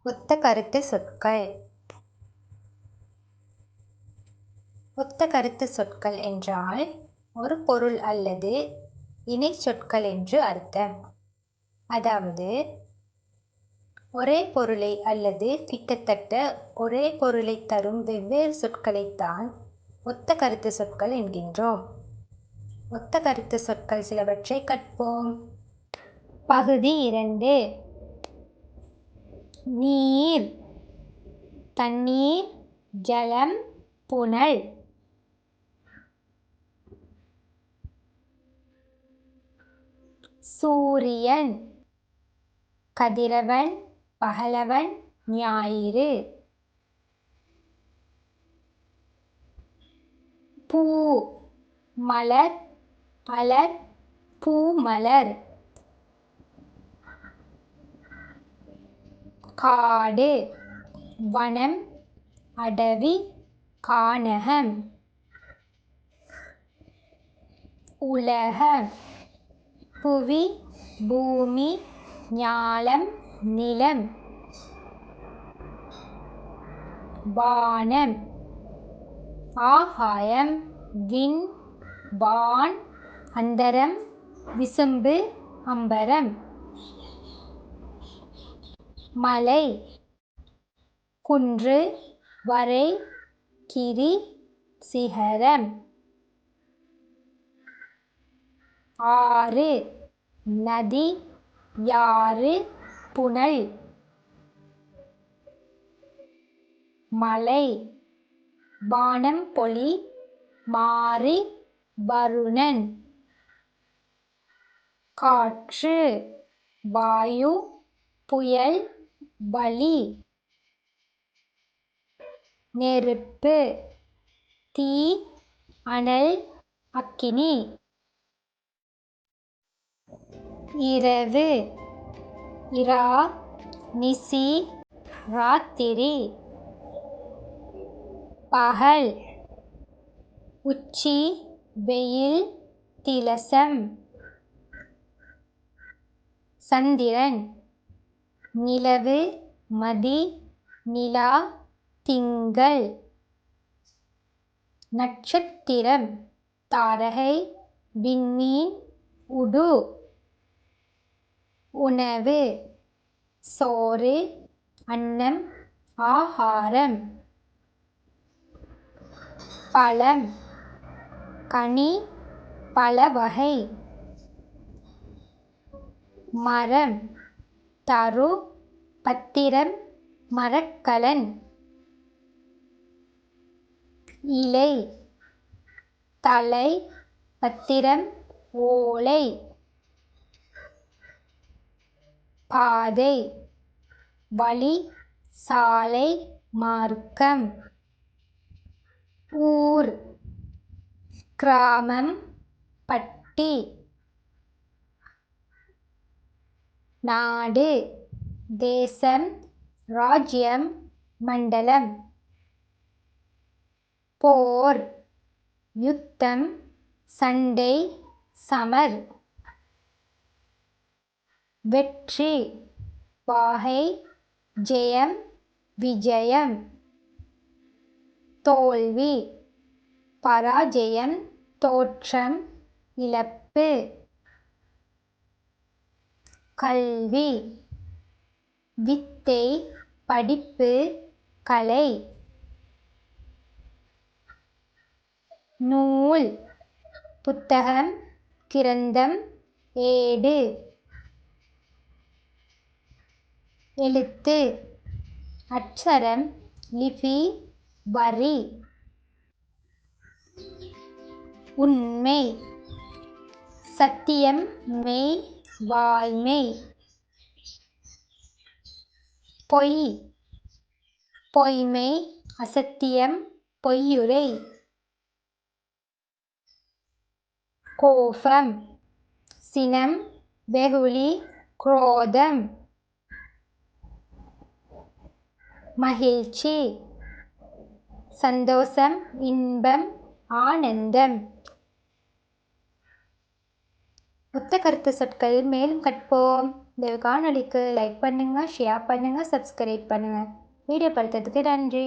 ஒத்த கருத்து சொற்கள். ஒத்த கருத்து சொற்கள் என்றால் ஒரு பொருள் அல்லது இணை சொற்கள் என்று அர்த்தம். அதாவது ஒரே பொருளை அல்லது கிட்டத்தட்ட ஒரே பொருளை தரும் வெவ்வேறு சொற்களைத்தான் ஒத்த கருத்து சொற்கள் என்கின்றோம். ஒத்த கருத்து சொற்கள் சிலவற்றை கற்போம். பகுதி 2. நீர், தண்ணீர், ஜலம், புனல். சூரியன், கதிரவன், பகலவன், ஞாயிறு. பூ, மலர், அலர், பூமலர். காடு, வனம், அடவி, கானகம். உலகம், புவி, பூமி, ஞாலம், நிலம். வானம், ஆகாயம், விண், வான், அந்தரம், விசும்பு, அம்பரம். மலை, குன்று, வரை, கிரி, சிகரம். ஆறு, நதி, யாறு, புனல். மழை, வானம் பொழி, மாரி, வருணன். காற்று, வாயு, புயல், வளி. நெருப்பு, தீ, அனல், அக்கினி. இரவு, இரா, நிசி, ராத்திரி. பகல், உச்சி, வெயில், திலசம். சந்திரன், நிலவு, மதி, நிலா, திங்கள். நட்சத்திரம், தாரகை, விண்மீன், உடு. உணவு, சோறு, அன்னம், ஆகாரம். பழம், கனி, பழவகை. மரம், தரு, பத்திரம், மரக்கலன். இலை, தழை, பத்திரம், ஓலை. பாதை, வழி, சாலை, மார்க்கம். ஊர், கிராமம், பட்டி. நாடு, தேசம், ராஜ்யம், மண்டலம். போர், யுத்தம், சண்டை, சமர். வெற்றி, வாகை, ஜெயம், விஜயம். தோல்வி, பராஜயம், தோற்றம், இழப்பு. கல்வி, வித்தை, படிப்பு, கலை. நூல், புத்தகம், கிரந்தம், ஏடு. எழுத்து, அட்சரம், லிபி, வரி. உண்மை, சத்தியம், மெய், வாய்மை. பொய், பொய்மை, அசத்தியம், பொய்யுரை. கோபம், சினம், வெகுளி, குரோதம். மகிழ்ச்சி, சந்தோஷம், இன்பம், ஆனந்தம். ஒத்த கருத்து சொற்கள் மேலும் கற்போம். இந்த காணொளிக்கு லைக் பண்ணுங்க, ஷேர் பண்ணுங்க, சப்ஸ்கிரைப் பண்ணுங்க. வீடியோ பார்த்ததுக்கு நன்றி.